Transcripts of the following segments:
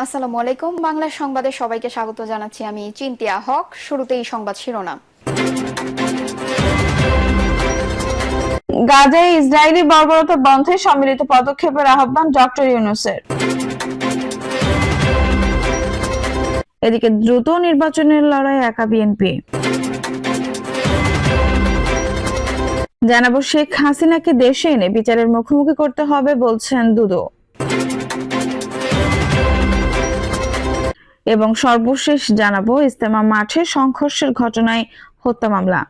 আসসালামু আলাইকুম। বাংলা সংবাদে সবাইকে স্বাগত জানাচ্ছি। আমি চিন্তিয়া হক। শুরুতেই সংবাদ শিরোনাম। গাজায় ইসরায়েলি বর্বরতা বন্ধে সম্মিলিত পদক্ষেপের আহ্বান ডক্টর ইউনূসের। এদিকে দ্রুত নির্বাচনের লড়াই একা বিএনপি। জানাবো শেখ হাসিনাকে দেশে এনে বিচারের মুখোমুখি করতে হবে বলছেন দুদু। এবং সর্বশেষ জানাবো ইজতেমা মাঠে সংঘর্ষের ঘটনায় হত্যা মামলা।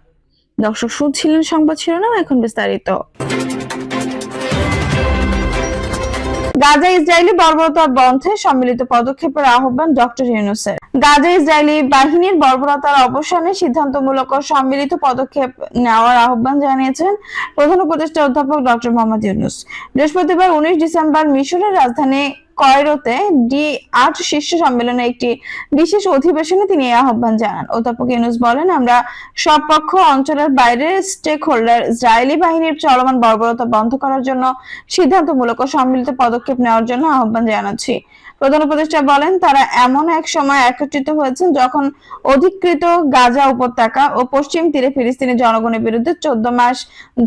দর্শক শুনছিলেন সংবাদ শিরোনাম, এখন বিস্তারিত। গাজা ইসরায়েলি বর্বরতা বন্ধে সম্মিলিত পদক্ষেপের আহ্বান ডক্টর ইউনূসের। গাজা ইসরায়েলি বাহিনীর বর্বরতার অবসানে সিদ্ধান্তমূলক ও সম্মিলিত পদক্ষেপ নেওয়ার আহ্বান জানিয়েছেন প্রধান উপদেষ্টা অধ্যাপক ডক্টর মোহাম্মদ ইউনূস। বৃহস্পতিবার 19 ডিসেম্বর মিশরের রাজধানী কায়রোতে D8 শীর্ষ সম্মেলনে একটি বিশেষ অধিবেশনে তিনি এই আহ্বান জানান। অধ্যাপক ইউনূস বলেন, আমরা সব পক্ষ অঞ্চলের বাইরের স্টেক হোল্ডার ইসরায়েলি বাহিনীর চলমান বর্বরতা বন্ধ করার জন্য সিদ্ধান্তমূলক ও সম্মিলিত পদক্ষেপ নেওয়ার জন্য আহ্বান জানাচ্ছি। প্রধান উপদেষ্টা বলেন, তারা এমন এক সময় একত্রিত হয়েছেন যখন অধিকৃত গাজা উপত্যকা ও পশ্চিম তীরে ফিলিস্তিনি জনগণের বিরুদ্ধে 14 মাস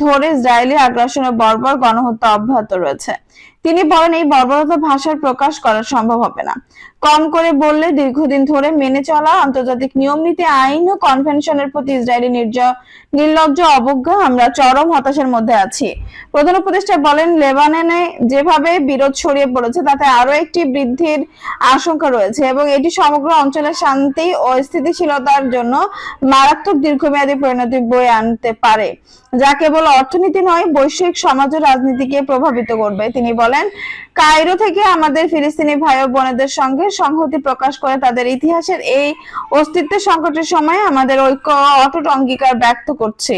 ধরে ইসরায়েলি আগ্রাসন ও বর্বর গণহত্যা অব্যাহত রয়েছে। তিনি বলেন, এই বর্বরতা ভাষার প্রকাশ করা সম্ভব হবে না। কম করে বললে দীর্ঘদিন ধরে মেনে চলা আন্তর্জাতিক নিয়ম নীতি, আইন ও কনভেনশনের প্রতি ইসরায়েলি নির্লজ্জ অবজ্ঞা, আমরা চরম হতাশার মধ্যে আছি। প্রধান উপদেষ্টা বলেন, লেবাননে যেভাবে বিরোধ ছড়িয়ে পড়েছে তাতে আরো একটি বৃদ্ধির আশঙ্কা রয়েছে এবং এটি সমগ্র অঞ্চলের শান্তি ও স্থিতিশীলতার জন্য মারাত্মক দীর্ঘমেয়াদী পরিণতি বয়ে আনতে পারে, যা কেবল অর্থনীতি নয়, বৈশ্বিক সমাজ ও রাজনীতিকে প্রভাবিত করবে। তিনি বলেন, কায়রো থেকে আমাদের ফিলিস্তিনি ভাই ও বোনেদের সঙ্গে সংহতি প্রকাশ করে তাদের ইতিহাসের এই অস্তিত্বের সংকটের সময় আমাদের ঐক্য ও অটুট অঙ্গীকার ব্যক্ত করছে।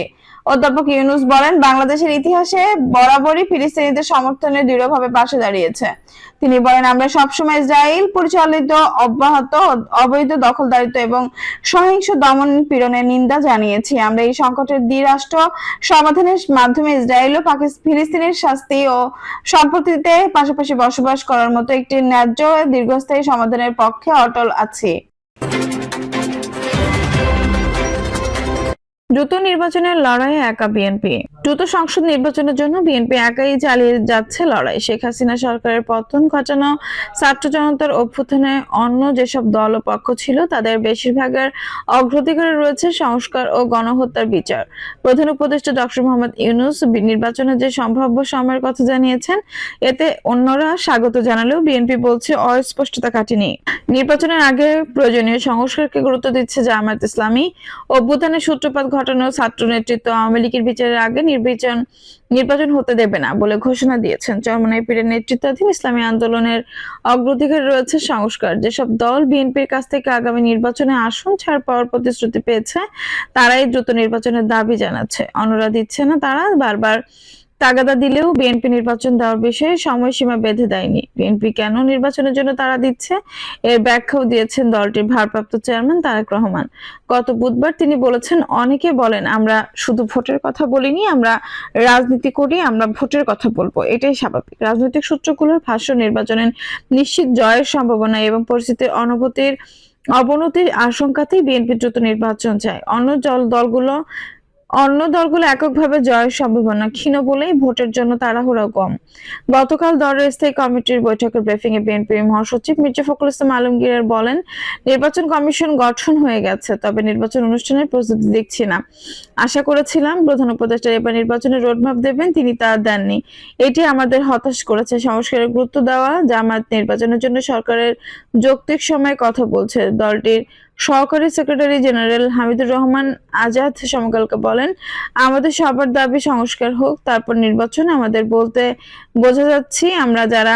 অধ্যাপক ইউনূস বলেন, বাংলাদেশের ইতিহাসে বরাবরই ফিলিস্তিনিদের সমর্থনে দৃঢ়ভাবে পাশে দাঁড়িয়েছে। তিনি বলেন, আমরা সবসময় ইসরায়েল পরিচালিত অব্যাহত অবৈধ দখলদারিত্ব এবং সহিংস দমন পীড়নের নিন্দা জানিয়েছি। আমরা এই সংকটের দ্বিরাষ্ট্র সমাধানের মাধ্যমে ইসরায়েল ও ফিলিস্তিনের শাস্তি ও সম্প্রীতিতে পাশাপাশি বসবাস করার মতো একটি ন্যায্য দীর্ঘস্থায়ী সমাধানের পক্ষে অটল আছি। দ্রুত নির্বাচনের লড়াই একা বিএনপি। দ্রুত সংসদ নির্বাচনের জন্য বিএনপি একাই চালিয়ে যাচ্ছে লড়াই। শেখ হাসিনা সরকারের পতন ঘটানো, ছাত্র জনতার অভ্যুত্থানে অন্য যেসব দল ও পক্ষ ছিল তাদের বেশিরভাগের অগ্রাধিকারে রয়েছে সংস্কার ও গণহত্যার বিচার। প্রধান উপদেষ্টা ডক্টর মোহাম্মদ ইউনূস নির্বাচনের যে সম্ভাব্য সময়ের কথা জানিয়েছেন, এতে অন্যরা স্বাগত জানালেও বিএনপি বলছে অস্পষ্টতা কাটেনি। নির্বাচনের আগে প্রয়োজনীয় সংস্কারকে গুরুত্ব দিচ্ছে জামায়াত ইসলামী। অভ্যুত্থানের সূত্রপাত ঘটানো ছাত্র নেতৃত্ব আওয়ামী লীগের বিচারের আগে নির্বাচন হতে দেবে না বলে ঘোষণা দিয়েছেন। চরমনাই পীরের নেতৃত্বাধীন ইসলামী আন্দোলনের অগ্রাধিকার রয়েছে সংস্কার। যেসব দল বিএনপির কাছ থেকে আগামী নির্বাচনে আসন ছাড় পাওয়ার প্রতিশ্রুতি পেয়েছে তারাই দ্রুত নির্বাচনের দাবি জানাচ্ছে, অন্যরা দিচ্ছে না। তারা বারবার তাগাদা দিলেও বিএনপি নির্বাচন দেওয়ার বিষয়ে সময়সীমা বেঁধে দেয়নি। বিএনপি কেন নির্বাচনের জন্য তাড়া দিচ্ছে এর ব্যাখ্যাও দিয়েছেন দলটির ভারপ্রাপ্ত চেয়ারম্যান তারেক রহমান। গত বুধবার তিনি বলেছেন, অনেকে বলেন আমরা শুধু ভোটের কথা বলিনি, আমরা রাজনীতি করি, আমরা ভোটের কথা বলবো, এটাই স্বাভাবিক। রাজনৈতিক সূত্রগুলোর ভাষ্য, নির্বাচনের নিশ্চিত জয়ের সম্ভাবনা এবং পরিস্থিতির অবনতির আশঙ্কাতেই বিএনপি দ্রুত নির্বাচন চায়। অন্য দলগুলো এককভাবে জয়ের সম্ভাবনা ক্ষীণ বলেই ভোটের জন্য তাড়াহুড়া কম। গতকাল দলের স্থায়ী কমিটির বৈঠকের ব্রিফিং এ বিএনপির মহাসচিব মির্জা ফখরুল ইসলাম আলমগীর বলেন, নির্বাচন কমিশন গঠন হয়ে গেছে, তবে নির্বাচন অনুষ্ঠানের প্রস্তুতি দেখছি না। আশা করেছিলাম প্রধান উপদেষ্টা এবার নির্বাচনের রোডম্যাপ দেবেন, তিনি তা দেননি। এটি আমাদের হতাশ করেছে। সংস্কারের গুরুত্ব দেওয়া জামায়াত নির্বাচনের জন্য সরকারের যৌক্তিক সময়ে কথা বলছে। দলটির সহকারী সেক্রেটারি জেনারেল হামিদুর রহমান আজাদ সমকালকে বলেন, আমাদের সবার দাবি সংস্কার হোক, তারপর নির্বাচন। আমাদের বলতে বোঝা যাচ্ছি, আমরা যারা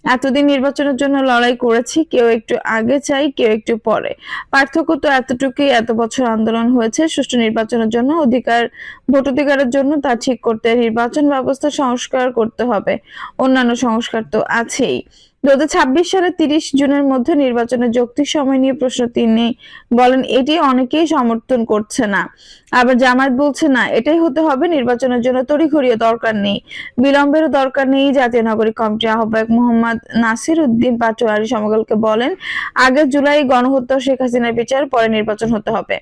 এতদিন নির্বাচনের জন্য লড়াই করেছি, কেউ একটু আগে চাই, কেউ একটু পরে। পার্থক্য তো এতটুকুই। এত বছর আন্দোলন হয়েছে সুষ্ঠু নির্বাচনের জন্য, ভোটাধিকারের জন্য। তা ঠিক করতে নির্বাচন ব্যবস্থা সংস্কার করতে হবে, অন্যান্য সংস্কার তো আছেই। 2026 সালে 30 জুনের মধ্যে নির্বাচনের যৌক্তিক সময় নিয়ে প্রশ্ন তিনি বলেন এটি অনেকেই সমর্থন করছে না, আবার জামায়াত বলছে না এটাই হতে হবে, নির্বাচনের জন্য তড়িঘড়িও দরকার নেই, বিলম্বেরও দরকার নেই। জাতীয় নাগরিক কমিটির আহ্বায়ক মোহাম্মদ নাসির উদ্দিন পাটোয়ারি সমকালকে বলেন আগে জুলাই গণহত্যা শেখ হাসিনার বিচার, পরে নির্বাচন হতে হবে,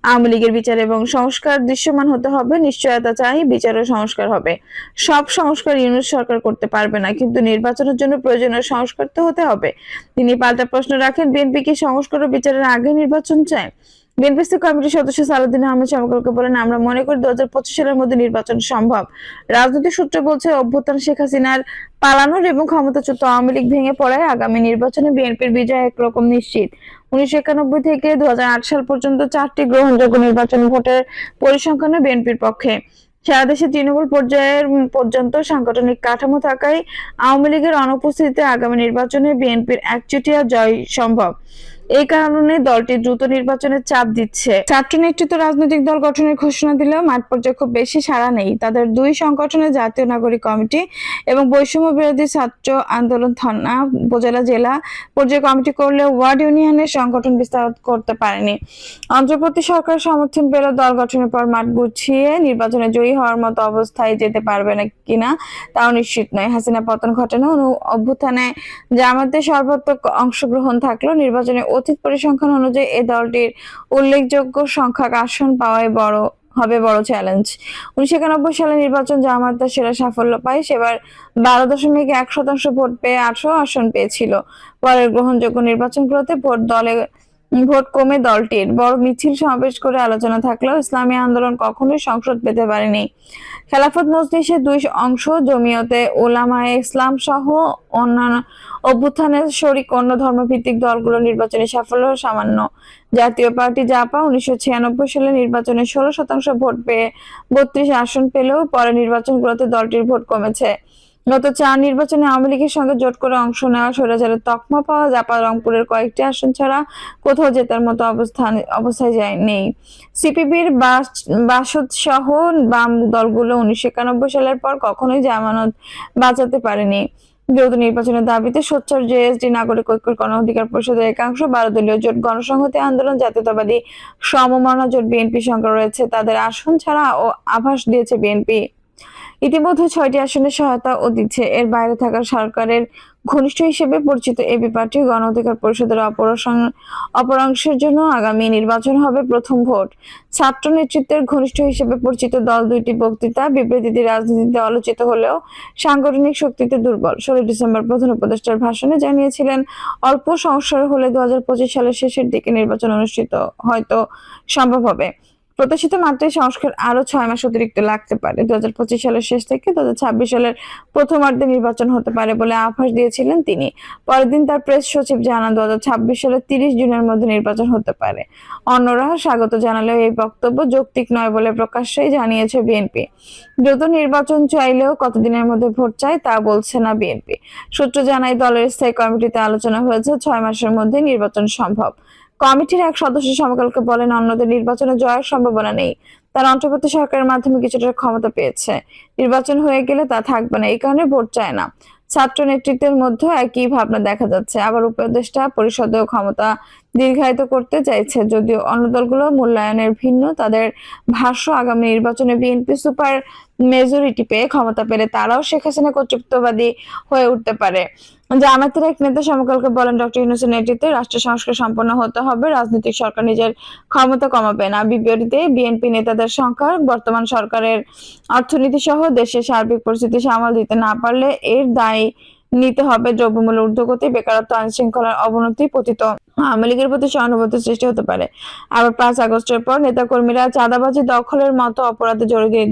আওয়ামী লীগের বিচার এবং সংস্কার দৃশ্যমান হতে হবে, নিশ্চয়তা চাই, বিচার ও সংস্কার হবে। সব সংস্কার ইউনূস সরকার করতে পারবে না, কিন্তু নির্বাচনের জন্য প্রয়োজনীয় সংস্কার তো হতে হবে। তিনি পাল্টা প্রশ্ন রাখেন বিএনপি কি সংস্কার ও বিচারের আগে নির্বাচন চায়? বিএনপি কমিটির সদস্য সালাউদ্দিন আহমেদ সমকালকে বলেন আমরা মনে করি 2025 সালের মধ্যে নির্বাচন সম্ভব। রাজনৈতিক সূত্র বলছে অভ্যুত্থান, শেখ হাসিনার পালানোর এবং ক্ষমতাচ্যুত আওয়ামী লীগ ভেঙে পড়ায় আগামী নির্বাচনে বিএনপির বিজয় একরকম নিশ্চিত। 1991 থেকে 2008 সাল পর্যন্ত 4টি গ্রহণযোগ্য নির্বাচন ভোটের পরিসংখ্যানে বিএনপির পক্ষে। সারা দেশে তৃণমূল পর্যায়ের পর্যন্ত সাংগঠনিক কাঠামো থাকায় আওয়ামী লীগের অনুপস্থিতিতে আগামী নির্বাচনে বিএনপির একচেটিয়া জয় সম্ভব। এই কারণে দলটি দ্রুত নির্বাচনের চাপ দিচ্ছে। ছাত্র নেতৃত্ব রাজনৈতিক দল গঠনের ঘোষণা দিলেও মাঠ পর্যায়ে খুব বেশি সাড়া নেই। তাদের দুই সংগঠনের জাতীয় নাগরিক কমিটি এবং বৈষম্য বিরোধী ছাত্র আন্দোলন থানা, উপজেলা, জেলা পর্যায়ে কমিটি করলেও ওয়ার্ড ইউনিয়নের সংগঠন বিস্তার করতে পারেনি। অন্তর্বর্তী সরকার সমর্থন পেল দল গঠনের পর মাঠ গুছিয়ে নির্বাচনে জয়ী হওয়ার মতো অবস্থায় যেতে পারবে না কিনা তাও নিশ্চিত নয়। হাসিনা পতন ঘটানো অভ্যুত্থানে জামায়াতের সর্বাত্মক অংশগ্রহণ থাকলেও নির্বাচনে অতীত পরিসংখ্যান অনুযায়ী এই দলটির উল্লেখযোগ্য সংখ্যক আসন পাওয়াই বড় চ্যালেঞ্জ। 1991 সালে নির্বাচন জামায়াতের সেরা সাফল্য পায়, সেবার 12.1% ভোট পেয়ে 18 আসন পেয়েছিল। পরের গ্রহণযোগ্য নির্বাচনগুলোতে ভোট কমে দলটির বড় মিছিল সমাবেশ করে আলোচনা থাকলেও ইসলামী আন্দোলন কখনোই সংসদ পেতে পারেনি। খেলাফত মজলিসের দুই অংশ, জমিয়তে উলামায়ে ইসলাম সহ অন্যান্য অভ্যুত্থানের শরিক অন্য ধর্মভিত্তিক দলগুলো নির্বাচনী সাফল্য সামান্য। জাতীয় পার্টি জাপা 1996 সালে নির্বাচনে 16% ভোট পেয়ে 32 আসন পেলেও পরে নির্বাচনগুলোতে দলটির ভোট কমেছে। গত 4 নির্বাচনে আওয়ামী লীগের সঙ্গে জোট করে অংশ নেওয়া স্বৈরাচারের তকমা পাওয়া জাপা রংপুরের কয়েকটি আসন ছাড়া কোথাও জেতার মতো অবস্থায় নেই। সিপিবির বাসদ সহ বাম দলগুলো 1991 সালের পর কখনোই জামানত বাঁচাতে পারেনি। যৌথ নির্বাচনের দাবিতে সোচ্চার জেএসডি, নাগরিক ঐক্য গণ অধিকার পরিষদের একাংশ, 12 দলীয় জোট, গণসংহতি আন্দোলন, জাতীয়তাবাদী সমমনা জোট বিএনপির সঙ্গে রয়েছে, তাদের আসন ছাড়া ও আভাস দিয়েছে বিএনপি ইতিমধ্যে 6টি আসনের সহায়তা ও দিচ্ছে। এর বাইরে থাকা সরকারের ঘনিষ্ঠ হিসেবে পরিচিত এবি পার্টি গণ অধিকার পরিষদের অপরাংশের জন্য আগামী নির্বাচন হবে প্রথম ভোট। ছাত্র নেতৃত্বের ঘনিষ্ঠ হিসেবে পরিচিত দল দুইটি বক্তৃতা বিবৃতিতে রাজনীতিতে আলোচিত হলেও সাংগঠনিক শক্তিতে দুর্বল। 16 ডিসেম্বর প্রধান উপদেষ্টার ভাষণে জানিয়েছিলেন অল্প সংস্কার হলে 2025 সালের শেষের দিকে নির্বাচন অনুষ্ঠিত হয়তো সম্ভব হবে। প্রত্যাশিত মাত্রায় সংস্কার আরো 6 মাস অতিরিক্ত লাগতে পারে। 2025 সালের শেষ থেকে 2026 সালের প্রথমার্ধে নির্বাচন হতে পারে বলে আভাস দিয়েছিলেন তিনি। পরের দিন তার প্রেস সচিব জানান 2026 সালের 30 জুনের মধ্যে নির্বাচন হতে পারে। অন্যরা স্বাগত জানালেও এই বক্তব্য যৌক্তিক নয় বলে প্রকাশ্যেই জানিয়েছে বিএনপি। দ্রুত নির্বাচন চাইলেও কতদিনের মধ্যে ভোট চাই তা বলছে না বিএনপি। সূত্র জানায় দলের স্থায়ী কমিটিতে আলোচনা হয়েছে 6 মাসের মধ্যে নির্বাচন সম্ভব। কমিটির এক সদস্য সমকালকে বলেন অন্যদের নির্বাচনে জয়ের সম্ভাবনা নেই, তারা অন্তর্বর্তী সরকারের মাধ্যমে কিছুটা ক্ষমতা পেয়েছে, নির্বাচন হয়ে গেলে তা থাকবে না, এই কারণে ভোট চায় না। ছাত্র নেতৃত্বের মধ্যে একই ভাবনা দেখা যাচ্ছে। আবার উপদেষ্টা পরিষদেও ক্ষমতা দীর্ঘায়িত করতে চাইছে, যদিও অন্য দলগুলো মূল্যায়নের ভিন্ন। তাদের ভাষ্য আগামী নির্বাচনে বিএনপি সুপার মেজরিটি পেয়ে ক্ষমতা পেলে তারাও শেখ হাসিনা কর্তৃত্ববাদী হয়ে উঠতে পারে। জামায়াতের এক নেতা সমকালকে বলেন ডক্টর ইউনূসের নেতৃত্বে রাষ্ট্র সংস্কার সম্পন্ন হতে হবে, রাজনৈতিক সরকার নিজের ক্ষমতা কমাবে না। বিপরীতে বিএনপি নেতাদের সংখ্যা বর্তমান সরকারের অর্থনীতি সহ দেশের সার্বিক পরিস্থিতি সামাল দিতে না পারলে এর দায় নিতে হবে দ্রব্যমূল্যের ঊর্ধ্বগতি, বেকারত্ব, আইন শৃঙ্খলার অবনতি, পতিত আওয়ামী লীগের প্রতি সহানুভূতি সৃষ্টি হতে পারে। আবার 5 আগস্টের পর নেতাকর্মীরা চাঁদাবাজি, দখলের মতো অপরাধে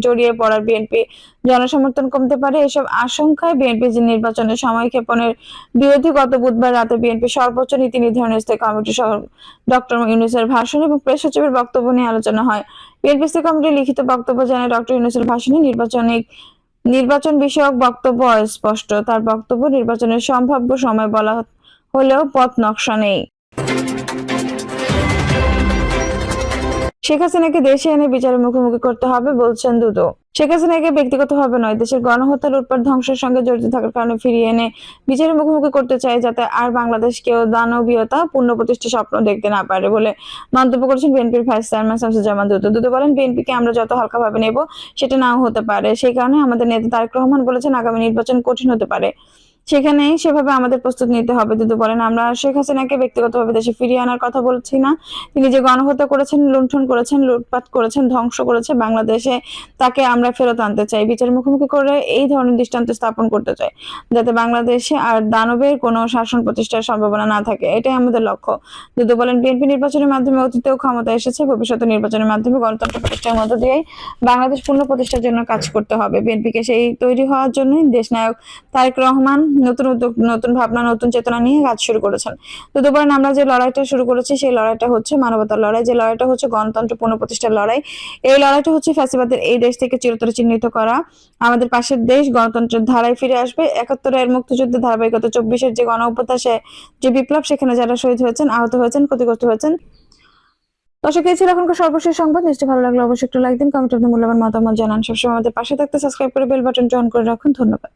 জড়িয়ে পড়ার বিএনপি জনসমর্থন কমতে পারে। এসব আশঙ্কায় বিএনপি নির্বাচনের সময় ক্ষেপণের বিরোধী গত বুধবার রাতে বিএনপি সর্বোচ্চ নীতি নির্ধারণ স্থায়ী কমিটি সহ ডক্টর ইউনূসের ভাষণ এবং প্রেস সচিবের বক্তব্য নিয়ে আলোচনা হয়। বিএনপি স্থায়ী কমিটির লিখিত বক্তব্য জানায় ডক্টর ইউনূসের ভাষণে নির্বাচন বিষয়ক বক্তব্য অস্পষ্ট। তার বক্তব্য নির্বাচনের সম্ভাব্য সময় বলা হলেও পথ নকশা নেই। শেখ হাসিনাকে দেশে এনে বিচারের মুখোমুখি করতে হবে বলছেন দুদক। শেখ হাসিনাকে ব্যক্তিগতভাবে নয়, দেশের গণহত্যা, লুটপাট, ধ্বংসের সঙ্গে জড়িত থাকার কারণে ফিরিয়ে এনে বিচারের মুখোমুখি করতে চায়, যাতে আর বাংলাদেশ কেউ দানবীয়তা পুনঃপ্রতিষ্ঠার স্বপ্ন দেখতে না পারে বলে মন্তব্য করেছেন বিএনপির ভাইস চেয়ারম্যান শামসুজ্জামান দুদু। দুদু বলেন, বিএনপিকে আমরা যত হালকাভাবে নেব সেটা নাও হতে পারে। সেই কারণে আমাদের নেতা তারেক রহমান বলেছেন, আগামী নির্বাচন কঠিন হতে পারে, সেখানে সেভাবে আমাদের প্রস্তুত নিতে হবে। দুদু বলেন, আমরা শেখ হাসিনাকে ব্যক্তিগতভাবে দেশে ফিরিয়ে আনার কথা বলছি না। তিনি যে গণহত্যা করেছেন, লুণ্ঠন করেছেন, লুটপাট করেছেন, ধ্বংস করেছে বাংলাদেশে, তাকে আমরা ফেরত আনতে চাই। বিচারের মুখোমুখি করে এই ধরনের দৃষ্টান্ত স্থাপন করতে চাই, যাতে বাংলাদেশে আর দানবের কোনো শাসন প্রতিষ্ঠার সম্ভাবনা না থাকে। এটাই আমাদের লক্ষ্য। দুদু বলেন, বিএনপি নির্বাচনের মাধ্যমে অতীতেও ক্ষমতা এসেছে, ভবিষ্যতে নির্বাচনের মাধ্যমে গণতন্ত্র প্রতিষ্ঠার মধ্য দিয়েই বাংলাদেশ পূর্ণ প্রতিষ্ঠার জন্য কাজ করতে হবে। বিএনপিকে সেই তৈরি হওয়ার জন্যই দেশনায়ক তারেক রহমান নতুন উদ্যোগ, নতুন ভাবনা, নতুন চেতনা নিয়ে কাজ শুরু করেছেন। দুদু বলেন, আমরা যে লড়াইটা শুরু করেছি সেই লড়াইটা হচ্ছে মানবতার লড়াই, যে লড়াইটা হচ্ছে গণতন্ত্র পুনঃপ্রতিষ্ঠার লড়াই। এই লড়াইটা হচ্ছে ফ্যাসিবাদের এই দেশ থেকে চিরতরে চিহ্নিত করা আমাদের পাশের দেশ গণতন্ত্রের ধারায় ফিরে আসবে। ৭১-এর মুক্তিযুদ্ধের ধারাবাহিকতা, ২৪-এর যে গণঅভ্যুত্থান, যে বিপ্লব, সেখানে যারা শহীদ হয়েছেন, আহত হয়েছেন, ক্ষতিগ্রস্ত হয়েছেন। দর্শক, এই ছিল এখনকার সর্বশেষ সংবাদ। নিশ্চয়ই ভালো লাগলে অবশ্যই একটু লাইক দিন, কমেন্টে আপনার মূল্যবান মতামত জানান। সবসময় আমাদের পাশে থাকতে সাবস্ক্রাইব করে বেল বাটনটি অন করে রাখুন। ধন্যবাদ।